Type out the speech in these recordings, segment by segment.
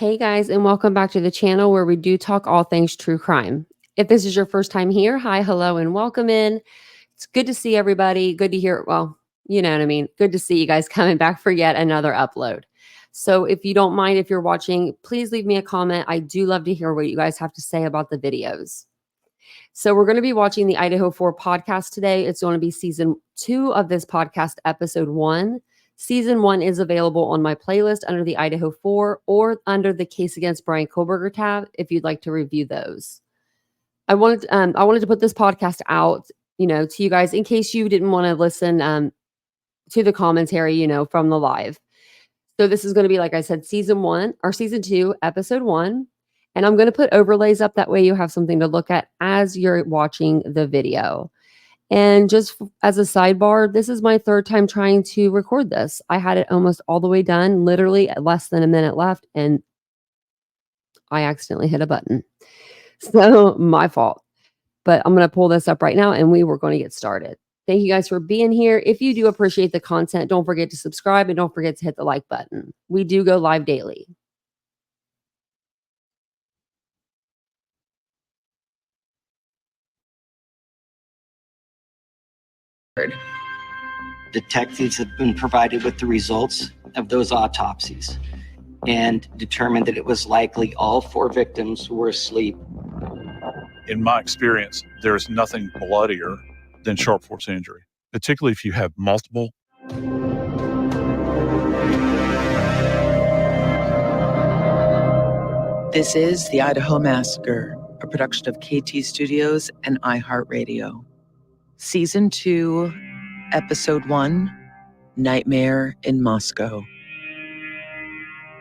Hey guys, and welcome back to the channel where we do talk all things true crime. If this is your first time here, hi, hello, and welcome in. It's good to see everybody. Good to hear. Well, you know what I mean. Good to see you guys coming back for yet another upload. So if you don't mind, if you're watching, please leave me a comment. I do love to hear what you guys have to say about the videos. So we're going to be watching the IdahoFour podcast today. It's going to be season 2 of this podcast, episode 1. Season 1 is available on my playlist under the IdahoFour or under the Case Against Bryan Kohberger tab if you'd like to review those. I wanted to put this podcast out, to you guys in case you didn't want to listen to the commentary, from the live. So this is going to be, like I said, season 2, episode 1. And I'm going to put overlays up. That way you have something to look at as you're watching the video. And just as a sidebar, this is my third time trying to record this. I had it almost all the way done, literally less than a minute left, and I accidentally hit a button. So my fault. But I'm going to pull this up right now and we were going to get started. Thank you guys for being here. If you do appreciate the content, don't forget to subscribe and don't forget to hit the like button. We do go live daily. Detectives have been provided with the results of those autopsies and determined that it was likely all 4 victims were asleep. In my experience, there's nothing bloodier than sharp force injury, particularly if you have multiple. This is the Idaho Massacre, a production of KT Studios and iHeartRadio. Season 2, Episode 1, Nightmare in Moscow.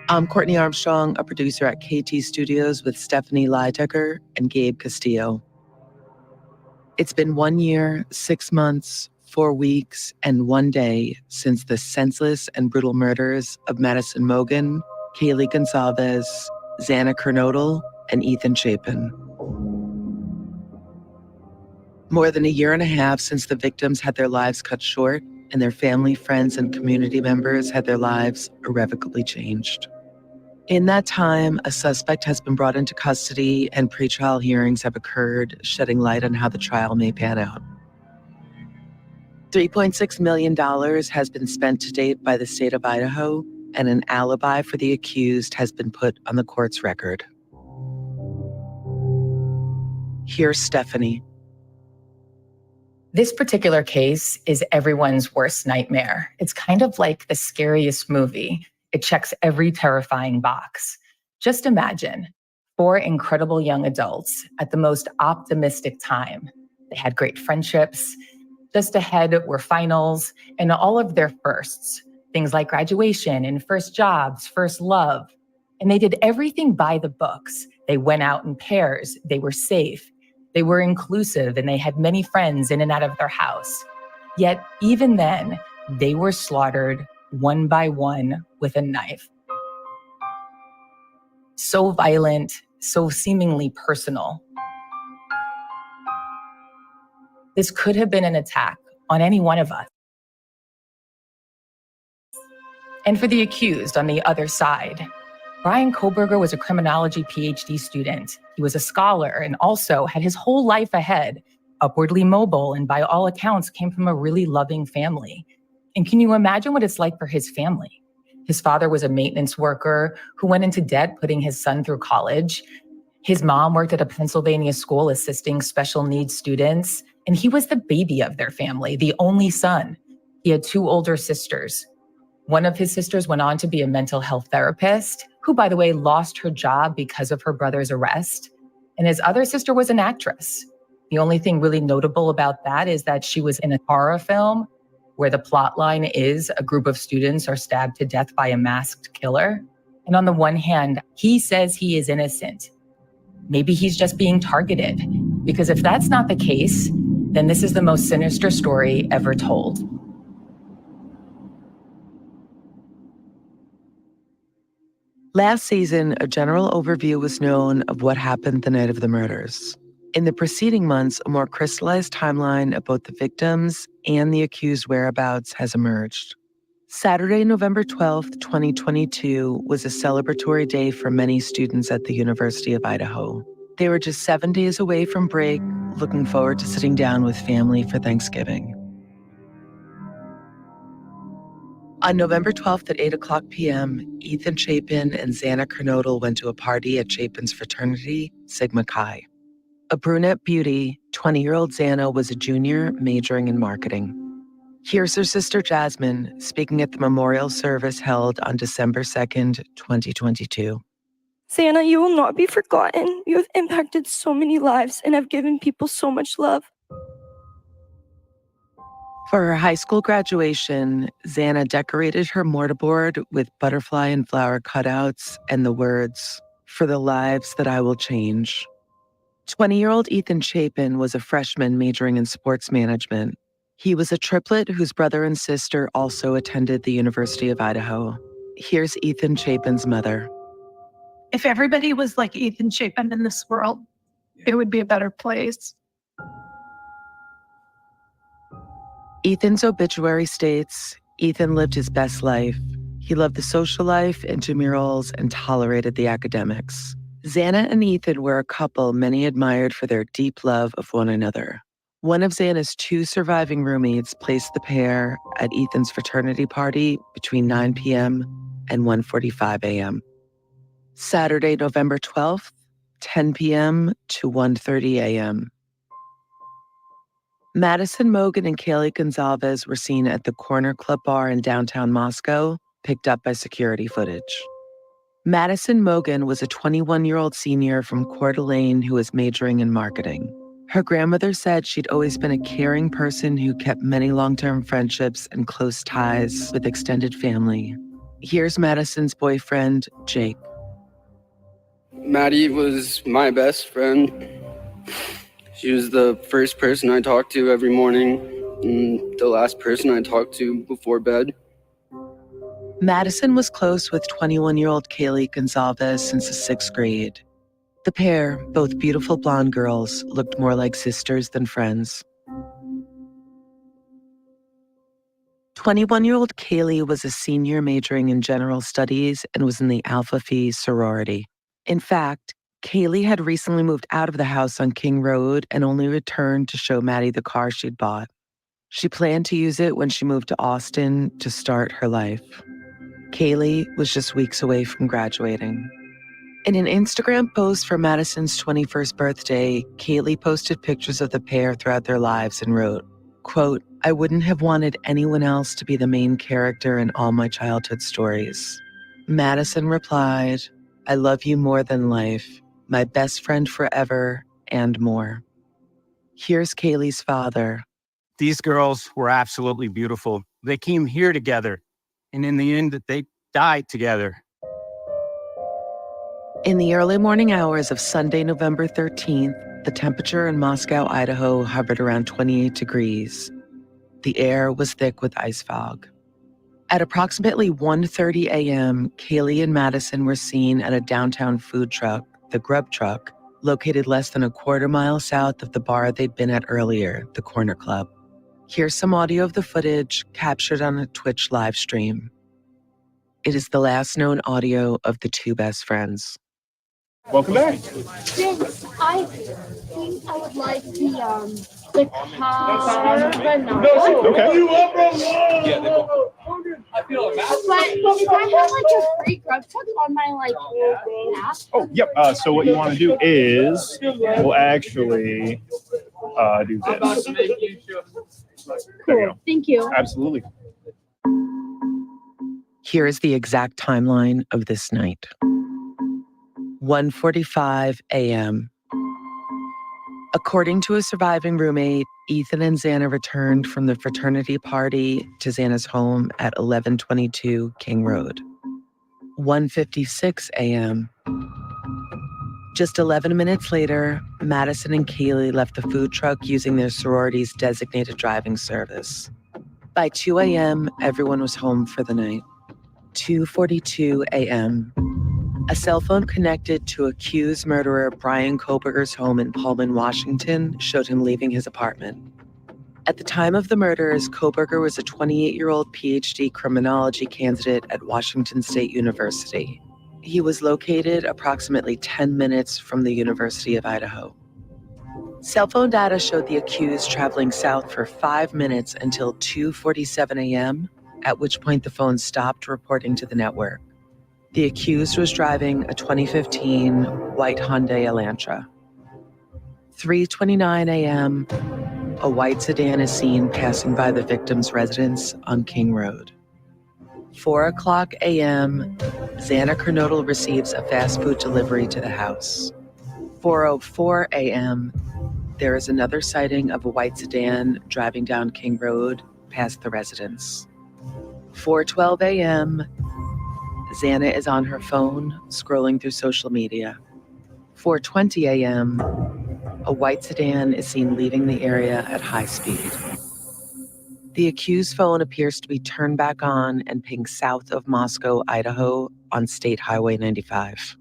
I'm Courtney Armstrong, a producer at KT Studios with Stephanie Lydecker and Gabe Castillo. It's been 1 year, 6 months, 4 weeks, and 1 day since the senseless and brutal murders of Madison Mogen, Kaylee Gonzalez, Xana Kernodle, and Ethan Chapin. More than a year and a half since the victims had their lives cut short and their family, friends, and community members had their lives irrevocably changed. In that time, a suspect has been brought into custody and pretrial hearings have occurred, shedding light on how the trial may pan out. $3.6 million has been spent to date by the state of Idaho, and an alibi for the accused has been put on the court's record. Here's Stephanie. This particular case is everyone's worst nightmare. It's kind of like the scariest movie. It checks every terrifying box. Just imagine 4 incredible young adults at the most optimistic time. They had great friendships. Just ahead were finals and all of their firsts. Things like graduation and first jobs, first love. And they did everything by the books. They went out in pairs. They were safe. They were inclusive and they had many friends in and out of their house. Yet even then, they were slaughtered one by one with a knife. So violent, so seemingly personal. This could have been an attack on any one of us. And for the accused on the other side, Bryan Kohberger was a criminology PhD student. He was a scholar and also had his whole life ahead, upwardly mobile, and by all accounts came from a really loving family. And can you imagine what it's like for his family? His father was a maintenance worker who went into debt putting his son through college. His mom worked at a Pennsylvania school assisting special needs students, and he was the baby of their family, the only son. He had 2 older sisters. One of his sisters went on to be a mental health therapist, who, by the way, lost her job because of her brother's arrest. And his other sister was an actress. The only thing really notable about that is that she was in a horror film where the plot line is a group of students are stabbed to death by a masked killer. And on the one hand, he says he is innocent. Maybe he's just being targeted. Because if that's not the case, then this is the most sinister story ever told. Last season, a general overview was known of what happened the night of the murders. In the preceding months, a more crystallized timeline of both the victims and the accused whereabouts has emerged. Saturday, November 12th, 2022 was a celebratory day for many students at the University of Idaho. They were just 7 days away from break, looking forward to sitting down with family for Thanksgiving. On November 12th at 8:00 p.m., Ethan Chapin and Xana Kernodle went to a party at Chapin's fraternity, Sigma Chi. A brunette beauty, 20-year-old Xana was a junior majoring in marketing. Here's her sister Jasmine speaking at the memorial service held on December 2nd, 2022. Xana, you will not be forgotten. You have impacted so many lives and have given people so much love. For her high school graduation, Xana decorated her mortarboard with butterfly and flower cutouts and the words, "For the lives that I will change." 20-year-old Ethan Chapin was a freshman majoring in sports management. He was a triplet whose brother and sister also attended the University of Idaho. Here's Ethan Chapin's mother. If everybody was like Ethan Chapin in this world, it would be a better place. Ethan's obituary states, Ethan lived his best life. He loved the social life, intramurals, and tolerated the academics. Xana and Ethan were a couple many admired for their deep love of one another. One of Xana's 2 surviving roommates placed the pair at Ethan's fraternity party between 9 p.m. and 1:45 a.m. Saturday, November 12th, 10 p.m. to 1:30 a.m. Madison Mogan and Kaylee Gonzalez were seen at the Corner Club Bar in downtown Moscow, picked up by security footage. Madison Mogan was a 21-year-old senior from Coeur d'Alene who was majoring in marketing. Her grandmother said she'd always been a caring person who kept many long-term friendships and close ties with extended family. Here's Madison's boyfriend, Jake. Maddie was my best friend. She was the first person I talked to every morning and the last person I talked to before bed. Madison was close with 21-year-old Kaylee Gonzalez since the 6th grade. The pair, both beautiful blonde girls, looked more like sisters than friends. 21-year-old Kaylee was a senior majoring in general studies and was in the Alpha Phi sorority. In fact, Kaylee had recently moved out of the house on King Road and only returned to show Maddie the car she'd bought. She planned to use it when she moved to Austin to start her life. Kaylee was just weeks away from graduating. In an Instagram post for Madison's 21st birthday, Kaylee posted pictures of the pair throughout their lives and wrote, quote, "I wouldn't have wanted anyone else to be the main character in all my childhood stories." Madison replied, "I love you more than life, my best friend forever, and more." Here's Kaylee's father. These girls were absolutely beautiful. They came here together, and in the end, they died together. In the early morning hours of Sunday, November 13th, the temperature in Moscow, Idaho hovered around 28 degrees. The air was thick with ice fog. At approximately 1:30 a.m., Kaylee and Madison were seen at a downtown food truck, the Grub Truck, located less than a quarter mile south of the bar they'd been at earlier, the Corner Club. Here's some audio of the footage captured on a Twitch live stream. It is the last known audio of the 2 best friends. Welcome back. Vince, I think I would like the carbonara. Okay. But if I have like a free grub truck on my app. Oh, yep. So what you want to do is we'll actually do this. There you go. Thank you. Absolutely. Here is the exact timeline of this night. 1:45 a.m. According to a surviving roommate, Ethan and Xana returned from the fraternity party to Xana's home at 1122 King Road. 1:56 a.m. Just 11 minutes later, Madison and Kaylee left the food truck using their sorority's designated driving service. By 2 a.m., everyone was home for the night. 2:42 a.m. A cell phone connected to accused murderer Brian Koberger's home in Pullman, Washington, showed him leaving his apartment. At the time of the murders, Koberger was a 28-year-old PhD criminology candidate at Washington State University. He was located approximately 10 minutes from the University of Idaho. Cell phone data showed the accused traveling south for 5 minutes until 2:47 a.m., at which point the phone stopped reporting to the network. The accused was driving a 2015 white Hyundai Elantra. 3:29 a.m., a white sedan is seen passing by the victim's residence on King Road. 4:00 a.m., Xana Kernodle receives a fast food delivery to the house. 4:04 a.m., there is another sighting of a white sedan driving down King Road past the residence. 4:12 a.m., Xana is on her phone scrolling through social media. 4:20 a.m., a white sedan is seen leaving the area at high speed. The accused's phone appears to be turned back on and pinged south of Moscow, Idaho, on State Highway 95.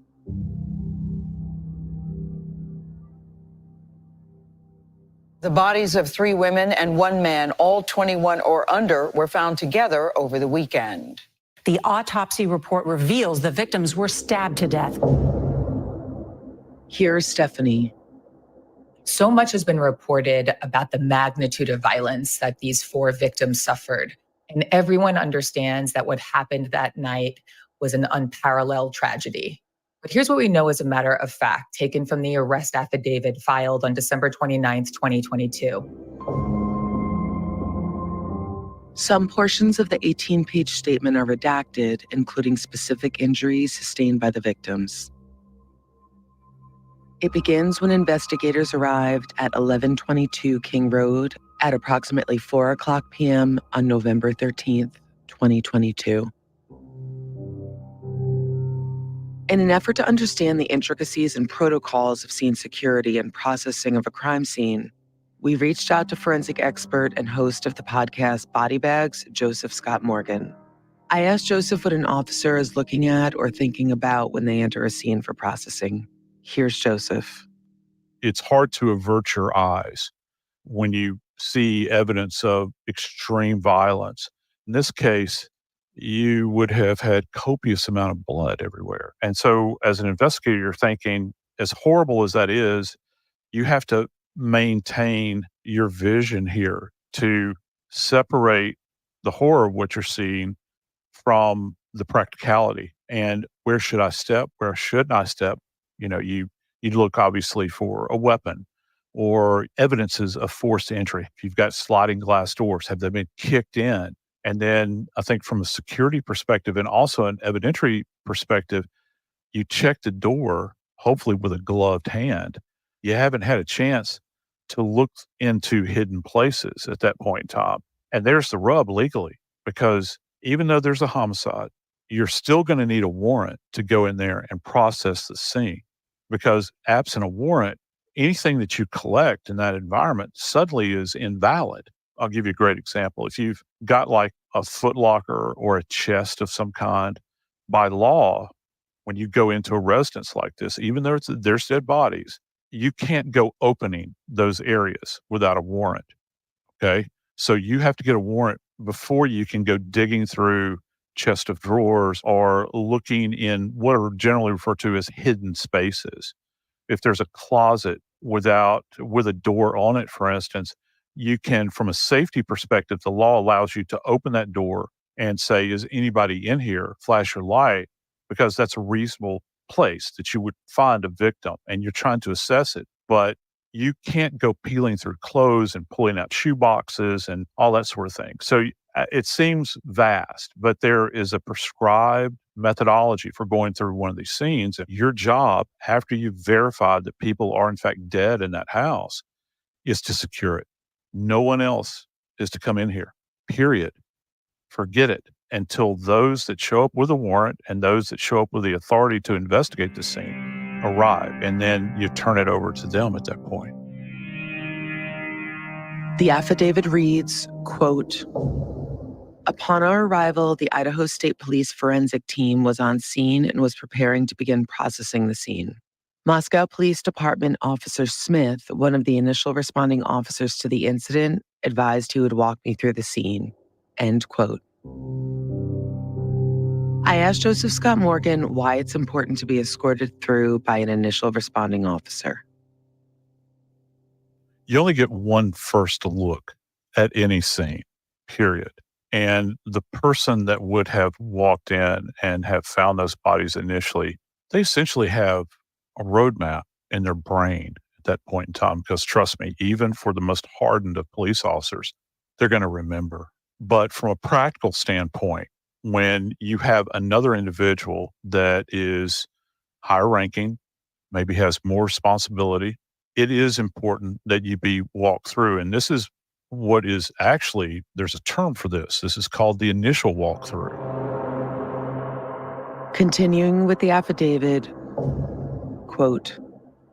The bodies of 3 women and 1 man, all 21 or under, were found together over the weekend. The autopsy report reveals the victims were stabbed to death. Here's Stephanie. So much has been reported about the magnitude of violence that these 4 victims suffered. And everyone understands that what happened that night was an unparalleled tragedy. But here's what we know as a matter of fact, taken from the arrest affidavit filed on December 29th, 2022. Some portions of the 18-page statement are redacted, including specific injuries sustained by the victims. It begins when investigators arrived at 1122 King Road at approximately 4:00 p.m. on November 13th, 2022. In an effort to understand the intricacies and protocols of scene security and processing of a crime scene, we reached out to forensic expert and host of the podcast Body Bags, Joseph Scott Morgan. I asked Joseph what an officer is looking at or thinking about when they enter a scene for processing. Here's Joseph. It's hard to avert your eyes when you see evidence of extreme violence. In this case, you would have had copious amount of blood everywhere. And so as an investigator, you're thinking, as horrible as that is, you have to maintain your vision here to separate the horror of what you're seeing from the practicality. And where should I step? Where shouldn't I step? You'd look obviously for a weapon or evidences of forced entry. If you've got sliding glass doors, have they been kicked in? And then I think from a security perspective and also an evidentiary perspective, you check the door, hopefully with a gloved hand. You haven't had a chance to look into hidden places at that point in time. And there's the rub legally, because even though there's a homicide, you're still going to need a warrant to go in there and process the scene. Because absent a warrant, anything that you collect in that environment suddenly is invalid. I'll give you a great example. If you've got like a footlocker or a chest of some kind, by law, when you go into a residence like this, even though there's dead bodies, you can't go opening those areas without a warrant. Okay. So you have to get a warrant before you can go digging through chest of drawers or looking in what are generally referred to as hidden spaces. If there's a closet with a door on it, for instance, you can, from a safety perspective, the law allows you to open that door and say, is anybody in here? Flash your light, because that's a reasonable place that you would find a victim and you're trying to assess it. But you can't go peeling through clothes and pulling out shoe boxes and all that sort of thing. So it seems vast, but there is a prescribed methodology for going through one of these scenes. And your job, after you've verified that people are in fact dead in that house, is to secure it. No one else is to come in here, period. Forget it until those that show up with a warrant and those that show up with the authority to investigate the scene arrive. And then you turn it over to them at that point. The affidavit reads, quote, upon our arrival, the Idaho State Police forensic team was on scene and was preparing to begin processing the scene. Moscow Police Department Officer Smith, one of the initial responding officers to the incident, advised he would walk me through the scene. End quote. I asked Joseph Scott Morgan why it's important to be escorted through by an initial responding officer. You only get one first look at any scene, period. And the person that would have walked in and have found those bodies initially, they essentially have a roadmap in their brain at that point in time. Because trust me, even for the most hardened of police officers, they're going to remember. But from a practical standpoint, when you have another individual that is higher ranking, maybe has more responsibility, it is important that you be walked through. And this is what is actually, there's a term for this. This is called the initial walkthrough. Continuing with the affidavit, quote,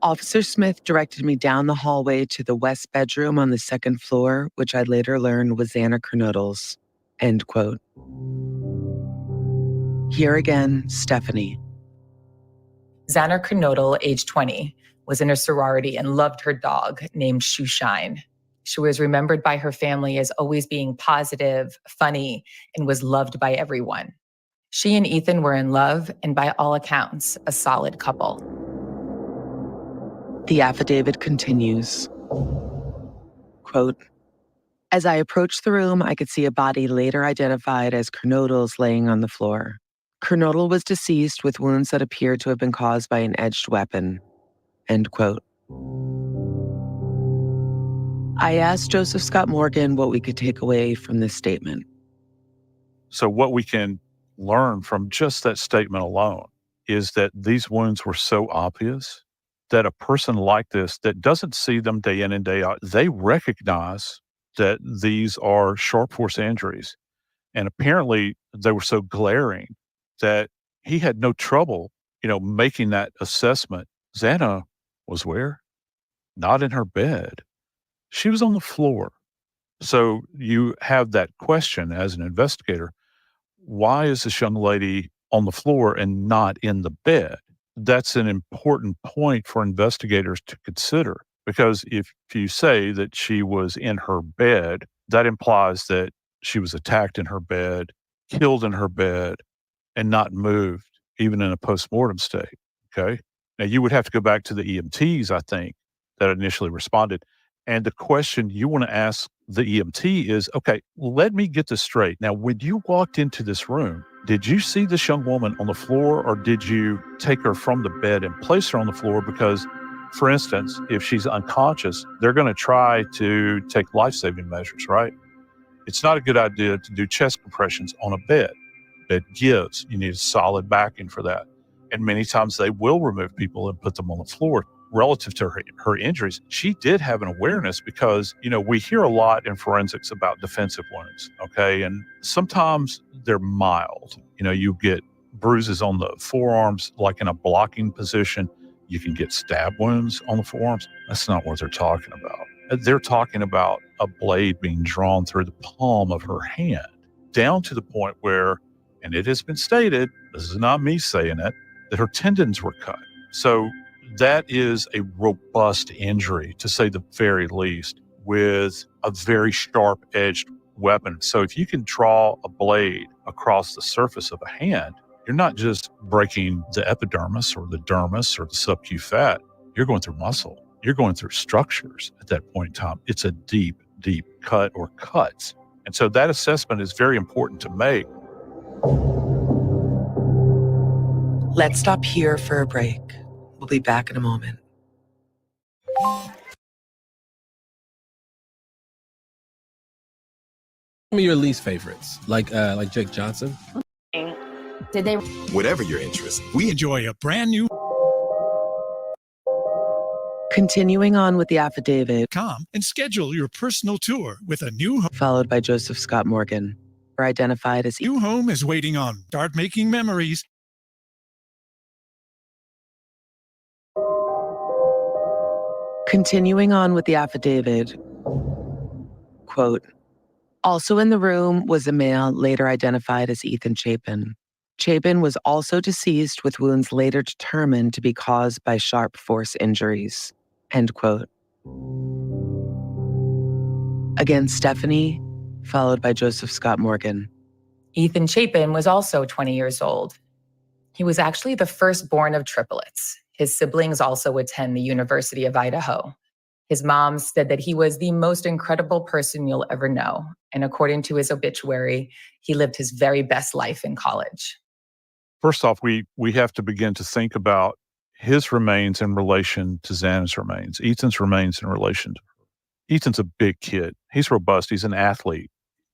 Officer Smith directed me down the hallway to the west bedroom on the second floor, which I later learned was Xana Kernodle's, end quote. Here again, Stephanie. Xana Kernodle, age 20, was in a sorority and loved her dog named Shoeshine. She was remembered by her family as always being positive, funny, and was loved by everyone. She and Ethan were in love and, by all accounts, a solid couple. The affidavit continues. Quote, as I approached the room, I could see a body later identified as Kernodle's laying on the floor. Kernodle was deceased with wounds that appeared to have been caused by an edged weapon. End quote. I asked Joseph Scott Morgan what we could take away from this statement. So what we can learn from just that statement alone is that these wounds were so obvious that a person like this that doesn't see them day in and day out, they recognize that these are sharp force injuries. And apparently they were so glaring that he had no trouble, making that assessment. Xana was where? Not in her bed. She was on the floor. So you have that question as an investigator. Why is this young lady on the floor and not in the bed? That's an important point for investigators to consider, because if you say that she was in her bed, that implies that she was attacked in her bed, killed in her bed, and not moved, even in a postmortem state. Okay. Now you would have to go back to the EMTs, I think, that initially responded. And the question you want to ask the EMT is, okay, let me get this straight. Now, when you walked into this room, did you see this young woman on the floor, or did you take her from the bed and place her on the floor? Because, for instance, if she's unconscious, they're going to try to take life-saving measures, right? It's not a good idea to do chest compressions on a bed. Bed gives. You need a solid backing for that. And many times they will remove people and put them on the floor. Relative to her injuries, she did have an awareness because, we hear a lot in forensics about defensive wounds, okay? And sometimes they're mild. You get bruises on the forearms, like in a blocking position. You can get stab wounds on the forearms. That's not what they're talking about. They're talking about a blade being drawn through the palm of her hand, down to the point where, and it has been stated, this is not me saying it, that her tendons were cut. So that is a robust injury, to say the very least, with a very sharp-edged weapon. So if you can draw a blade across the surface of a hand, you're not just breaking the epidermis or the dermis or the subcu fat. You're going through muscle. You're going through structures at that point in time. It's a deep, deep cut or cuts. And so that assessment is very important to make. Let's stop here for a break. We'll be back in a moment. Some of your least favorites, like Jake Johnson. Did they? Whatever your interest, we enjoy a brand new. Continuing on with the affidavit. Come and schedule your personal tour with a new home. Followed by Joseph Scott Morgan, are identified as new home is waiting on. Start making memories. Continuing on with the affidavit, quote, also in the room was a male later identified as Ethan Chapin. Chapin was also deceased with wounds later determined to be caused by sharp force injuries. End quote. Again, Stephanie, followed by Joseph Scott Morgan. Ethan Chapin was also 20 years old. He was actually the firstborn of triplets. His siblings also attend the University of Idaho. His mom said that he was the most incredible person you'll ever know. And according to his obituary, he lived his very best life in college. First off, we have to begin to think about his remains in relation to Xana's remains, Ethan's remains in relation to her. Ethan's a big kid. He's robust. He's an athlete.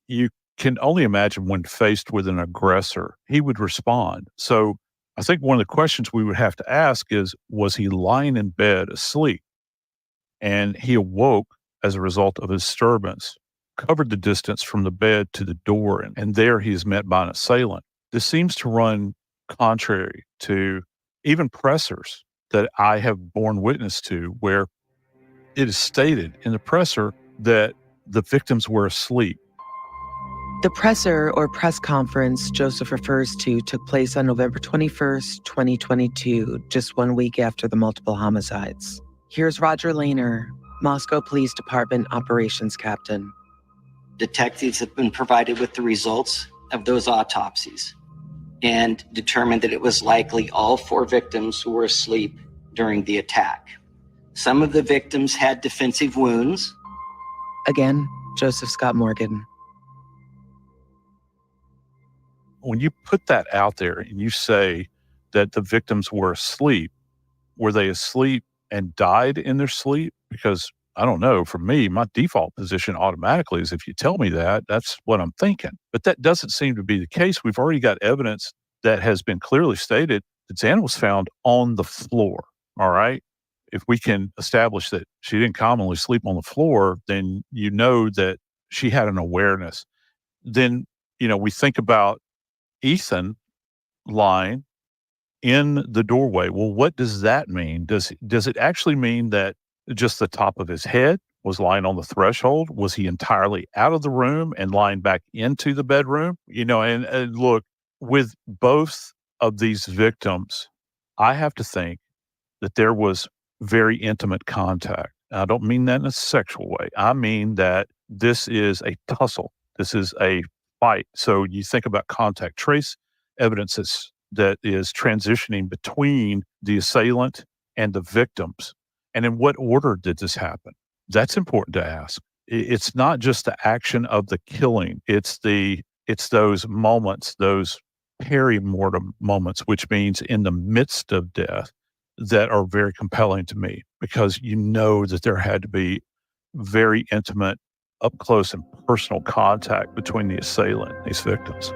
You can only imagine when faced with an aggressor, he would respond. So I think one of the questions we would have to ask is, was he lying in bed asleep? And he awoke as a result of a disturbance, covered the distance from the bed to the door, and there he is met by an assailant. This seems to run contrary to even pressers that I have borne witness to, where it is stated in the presser that the victims were asleep. The presser or press conference Joseph refers to took place on November 21st, 2022, just 1 week after the multiple homicides. Here's Roger Lehner, Moscow Police Department Operations Captain. Detectives have been provided with the results of those autopsies and determined that it was likely all 4 victims were asleep during the attack. Some of the victims had defensive wounds. Again, Joseph Scott Morgan. When you put that out there and you say that the victims were asleep, were they asleep and died in their sleep? Because I don't know, for me, my default position automatically is if you tell me that, that's what I'm thinking. But that doesn't seem to be the case. We've already got evidence that has been clearly stated that Xana was found on the floor, all right? If we can establish that she didn't commonly sleep on the floor, then you know that she had an awareness. Then, we think about Ethan lying in the doorway. Well, what does that mean? Does it actually mean that just the top of his head was lying on the threshold? Was he entirely out of the room and lying back into the bedroom? And look, with both of these victims, I have to think that there was very intimate contact. I don't mean that in a sexual way. I mean that this is a tussle. This is a fight. So you think about contact trace evidence that is transitioning between the assailant and the victims. And in what order did this happen? That's important to ask. It's not just the action of the killing. It's those moments, those peri-mortem moments, which means in the midst of death, that are very compelling to me, because you know that there had to be very intimate, up close and personal contact between the assailant and these victims.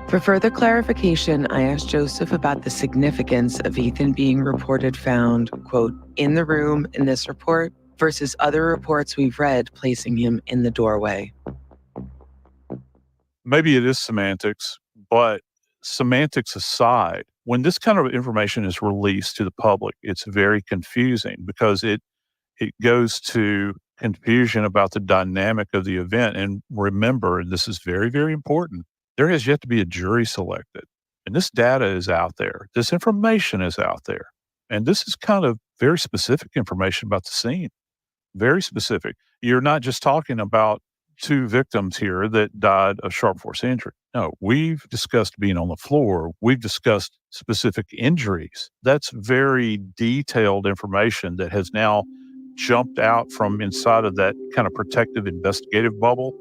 For further clarification, I asked Joseph about the significance of Ethan being reported found, quote, in the room in this report versus other reports we've read placing him in the doorway. Maybe it is semantics, but semantics aside, when this kind of information is released to the public, it's very confusing because it goes to confusion about the dynamic of the event. And remember, and this is very, very important, there has yet to be a jury selected. And this data is out there. This information is out there. And this is kind of very specific information about the scene. Very specific. You're not just talking about 2 victims here that died of sharp force injury. No, we've discussed being on the floor. We've discussed specific injuries. That's very detailed information that has now jumped out from inside of that kind of protective investigative bubble.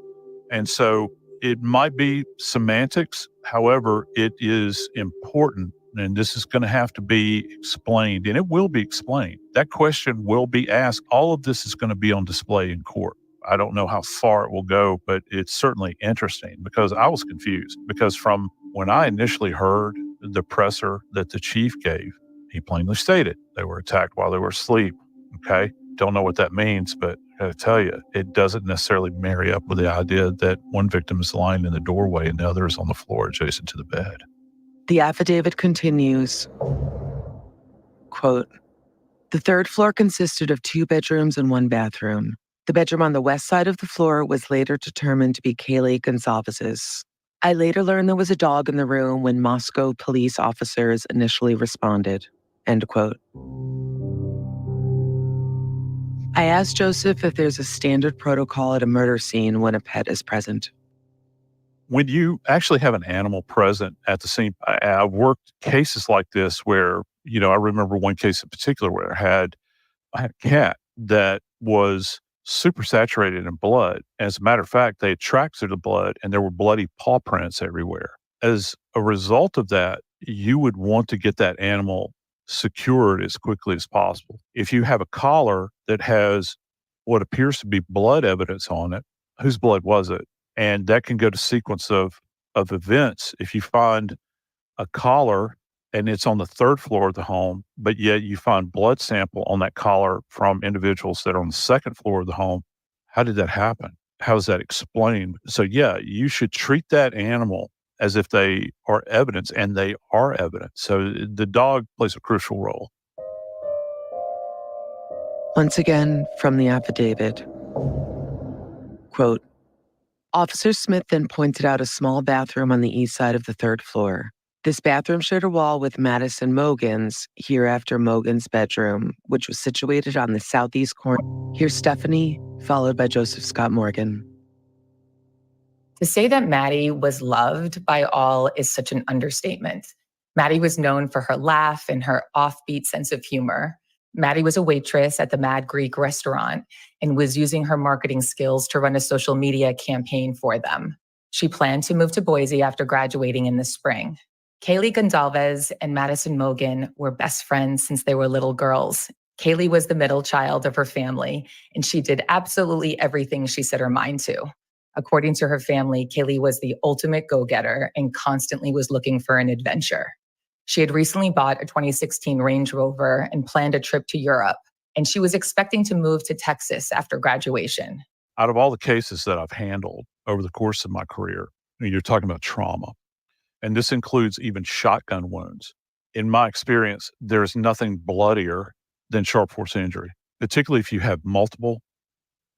And so it might be semantics. However, it is important, and this is going to have to be explained, and it will be explained. That question will be asked. All of this is going to be on display in court. I don't know how far it will go, but it's certainly interesting because I was confused. Because from when I initially heard the presser that the chief gave, he plainly stated they were attacked while they were asleep. Okay. Don't know what that means, but I gotta tell you, it doesn't necessarily marry up with the idea that one victim is lying in the doorway and the other is on the floor adjacent to the bed. The affidavit continues, quote, the 3rd floor consisted of 2 bedrooms and 1 bathroom. The bedroom on the west side of the floor was later determined to be Kaylee Gonzalez's. I later learned there was a dog in the room when Moscow police officers initially responded. End quote. I asked Joseph if there's a standard protocol at a murder scene when a pet is present. When you actually have an animal present at the scene, I've worked cases like this where, I remember one case in particular where I had a cat that was super saturated in blood. As a matter of fact, they had tracks through the blood and there were bloody paw prints everywhere. As a result of that, you would want to get that animal secured as quickly as possible. If you have a collar that has what appears to be blood evidence on it, whose blood was it? And that can go to sequence of events. If you find a collar and it's on the third floor of the home, but yet you find blood sample on that collar from individuals that are on the second floor of the home, how did that happen? How is that explained? So yeah, you should treat that animal as if they are evidence, and they are evidence. So the dog plays a crucial role. Once again, from the affidavit, quote, Officer Smith then pointed out a small bathroom on the east side of the third floor. This bathroom shared a wall with Madison Mogan's, hereafter Mogan's bedroom, which was situated on the southeast corner. Here's Stephanie, followed by Joseph Scott Morgan. To say that Maddie was loved by all is such an understatement. Maddie was known for her laugh and her offbeat sense of humor. Maddie was a waitress at the Mad Greek restaurant and was using her marketing skills to run a social media campaign for them. She planned to move to Boise after graduating in the spring. Kaylee Gonzalez and Madison Mogan were best friends since they were little girls. Kaylee was the middle child of her family, and she did absolutely everything she set her mind to. According to her family, Kaylee was the ultimate go-getter and constantly was looking for an adventure. She had recently bought a 2016 Range Rover and planned a trip to Europe, and she was expecting to move to Texas after graduation. Out of all the cases that I've handled over the course of my career, you're talking about trauma, and this includes even shotgun wounds. In my experience, there's nothing bloodier than sharp force injury, particularly if you have multiple.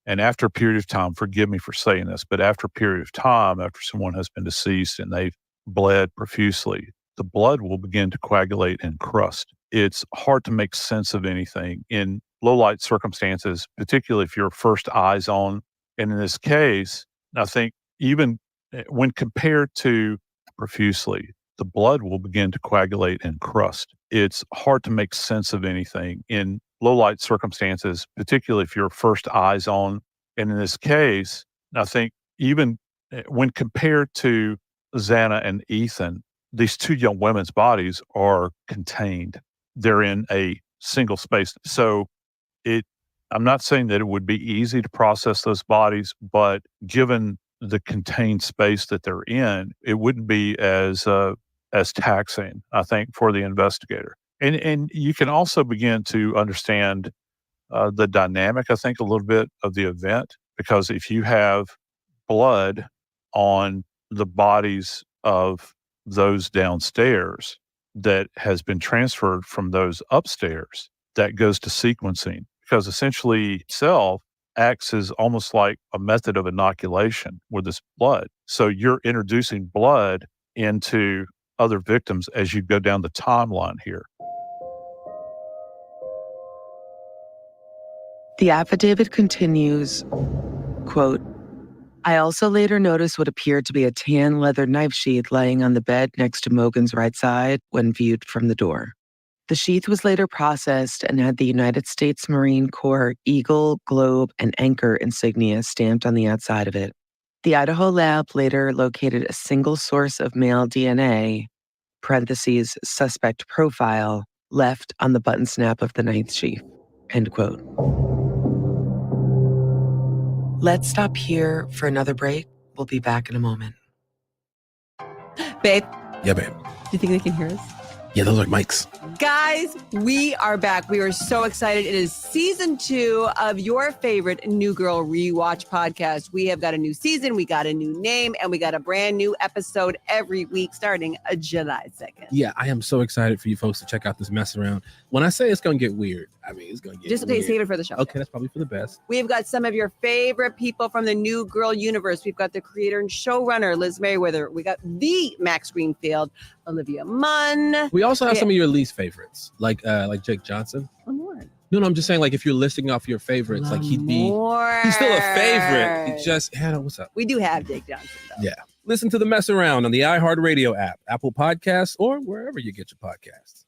And after a period of time, forgive me for saying this, but after a period of time, after someone has been deceased and they've bled profusely, the blood will begin to coagulate and crust. It's hard to make sense of anything in low light circumstances, particularly if you're first eyes on. And in this case, I think even when compared to profusely, the blood will begin to coagulate and crust. It's hard to make sense of anything in low light circumstances, particularly if you're first eyes on. And in this case, I think even when compared to Xana and Ethan, these two young women's bodies are contained. They're in a single space. So I'm not saying that it would be easy to process those bodies, but given the contained space that they're in, it wouldn't be as taxing, I think, for the investigator. And you can also begin to understand the dynamic, I think, a little bit of the event, because if you have blood on the bodies of those downstairs that has been transferred from those upstairs, that goes to sequencing, because essentially itself acts as almost like a method of inoculation with this blood. So you're introducing blood into other victims as you go down the timeline here. The affidavit continues, quote, I also later noticed what appeared to be a tan leather knife sheath laying on the bed next to Mogan's right side when viewed from the door. The sheath was later processed and had the United States Marine Corps Eagle, Globe, and Anchor insignia stamped on the outside of it. The Idaho lab later located a single source of male DNA, parentheses, suspect profile, left on the button snap of the knife sheath, end quote. Let's stop here for another break. We'll be back in a moment. Babe, Yeah, babe. do you think they can hear us? Yeah, those are mics. Guys, we are back. We are so excited. It is season 2 of your favorite New Girl Rewatch podcast. We have got a new season, we got a new name, and we got a brand new episode every week starting July 2nd. Yeah, I am so excited for you folks to check out this mess around. When I say it's going to get weird, I mean, it's going to get Just okay, save it for the show. Okay, that's probably for the best. We've got some of your favorite people from the New Girl universe. We've got the creator and showrunner, Liz Merriweather. We got the Max Greenfield, Olivia Munn. We also have some of your least favorites, like Jake Johnson. Lamorne. No, I'm just saying, like, if you're listing off your favorites, like he's still a favorite. He just, Hannah, what's up? We do have Jake Johnson, though. Yeah. Listen to the Mess Around on the iHeartRadio app, Apple Podcasts, or wherever you get your podcasts.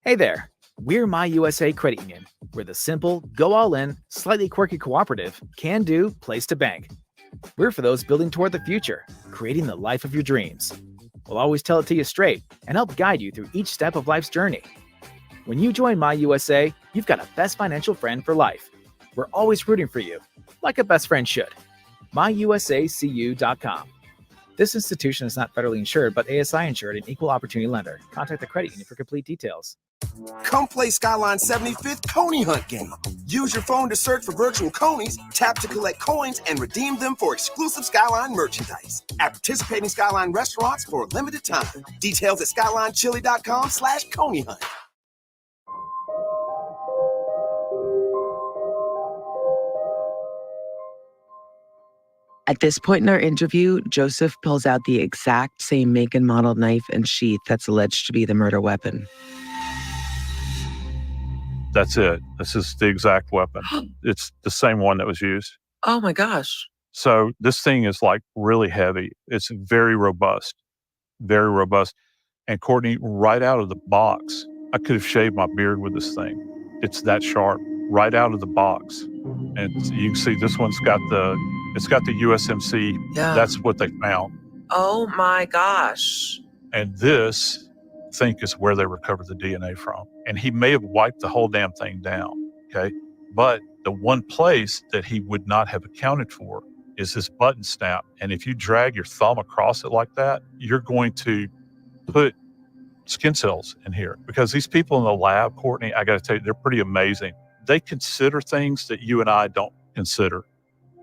Hey there. We're My USA Credit Union. We're the simple, go all in, slightly quirky cooperative, can do place to bank. We're for those building toward the future, creating the life of your dreams. We'll always tell it to you straight and help guide you through each step of life's journey. When you join My USA, you've got a best financial friend for life. We're always rooting for you, like a best friend should. MyUSACU.com. This institution is not federally insured, but ASI insured and equal opportunity lender. Contact the credit union for complete details. Come play Skyline's 75th Coney Hunt game. Use your phone to search for virtual conies, tap to collect coins, and redeem them for exclusive Skyline merchandise at participating Skyline restaurants for a limited time. Details at SkylineChili.com/Coney Hunt. At this point in our interview, Joseph pulls out the exact same make and model knife and sheath that's alleged to be the murder weapon. That's it. This is the exact weapon. It's the same one that was used. Oh my gosh. So this thing is like really heavy. It's very robust, very robust. And Courtney, right out of the box, I could have shaved my beard with this thing. It's that sharp, right out of the box. And you can see this one's got the USMC. Yeah. That's what they found. Oh my gosh. And this, I think, is where they recovered the DNA from. And he may have wiped the whole damn thing down, okay? But the one place that he would not have accounted for is this button snap. And if you drag your thumb across it like that, you're going to put skin cells in here. Because these people in the lab, Courtney, I got to tell you, they're pretty amazing. They consider things that you and I don't consider.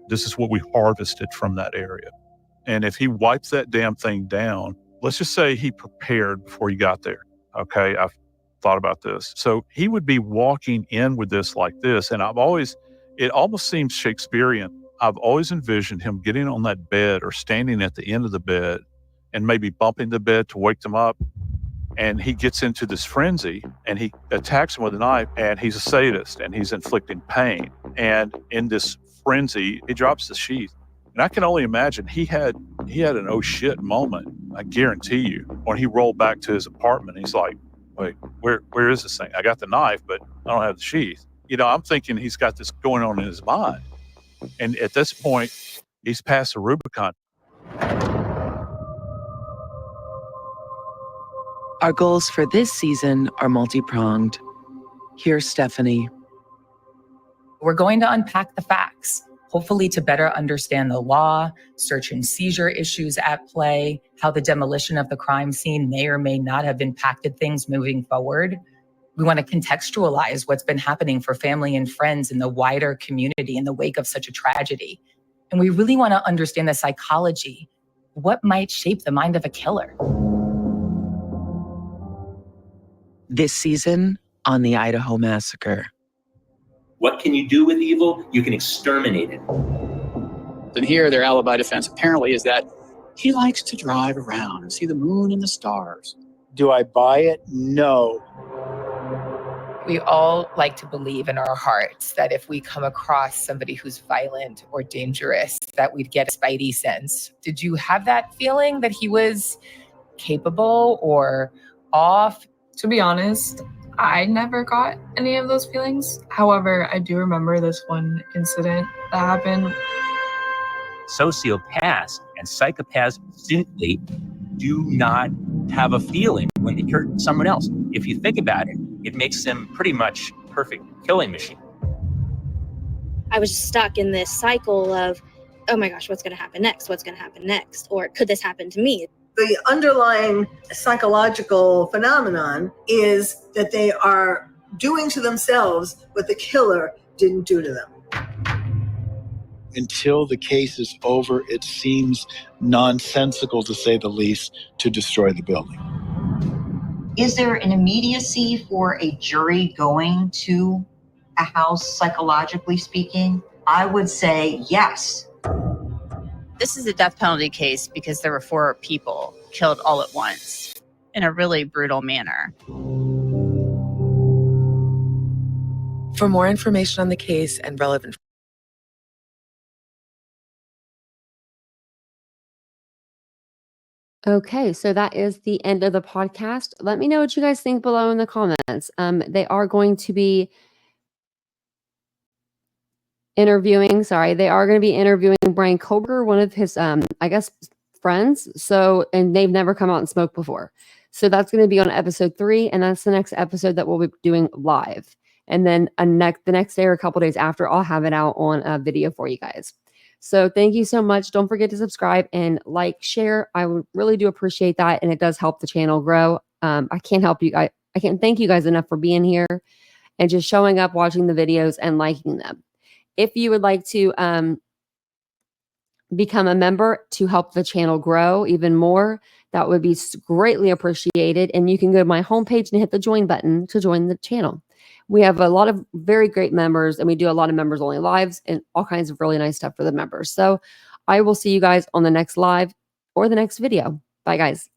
This is what we harvested from that area. And if he wipes that damn thing down, let's just say he prepared before he got there. Okay, I've thought about this. So he would be walking in with this like this. And it almost seems Shakespearean. I've always envisioned him getting on that bed or standing at the end of the bed and maybe bumping the bed to wake them up. And he gets into this frenzy and he attacks him with a knife, and he's a sadist and he's inflicting pain. And in this frenzy, he drops the sheath. And I can only imagine he had an oh shit moment, I guarantee you, when he rolled back to his apartment. He's like, wait, where is this thing? I got the knife, but I don't have the sheath. You know, I'm thinking he's got this going on in his mind. And at this point, he's past the Rubicon. Our goals for this season are multi-pronged. Here's Stephanie. We're going to unpack the facts, hopefully to better understand the law, search and seizure issues at play, how the demolition of the crime scene may or may not have impacted things moving forward. We want to contextualize what's been happening for family and friends in the wider community in the wake of such a tragedy. And we really want to understand the psychology, what might shape the mind of a killer. This season on the Idaho Massacre. What can you do with evil? You can exterminate it. And here, their alibi defense apparently is that he likes to drive around and see the moon and the stars. Do I buy it? No. We all like to believe in our hearts that if we come across somebody who's violent or dangerous, that we'd get a spidey sense. Did you have that feeling that he was capable or off? To be honest, I never got any of those feelings. However, I do remember this one incident that happened. Sociopaths and psychopaths simply do not have a feeling when they hurt someone else. If you think about it, it makes them pretty much perfect killing machine. I was stuck in this cycle of, oh my gosh, what's going to happen next? What's going to happen next? Or could this happen to me? The underlying psychological phenomenon is that they are doing to themselves what the killer didn't do to them. Until the case is over, it seems nonsensical, to say the least, to destroy the building. Is there an immediacy for a jury going to a house, psychologically speaking? I would say yes. This is a death penalty case because there were 4 people killed all at once in a really brutal manner. For more information on the case and relevant Okay, so that is the end of the podcast. Let me know what you guys think below in the comments. They are going to be interviewing Brian Kober, one of his, I guess, friends. So, and they've never come out and smoked before. So that's going to be on episode 3, and that's the next episode that we'll be doing live. And then the next day or a couple days after, I'll have it out on a video for you guys. So thank you so much. Don't forget to subscribe and like, share. I would really do appreciate that, and it does help the channel grow. I can't thank you guys enough for being here and just showing up, watching the videos, and liking them. If you would like to become a member to help the channel grow even more, that would be greatly appreciated. And you can go to my homepage and hit the join button to join the channel. We have a lot of very great members, and we do a lot of members only lives and all kinds of really nice stuff for the members. So I will see you guys on the next live or the next video. Bye, guys.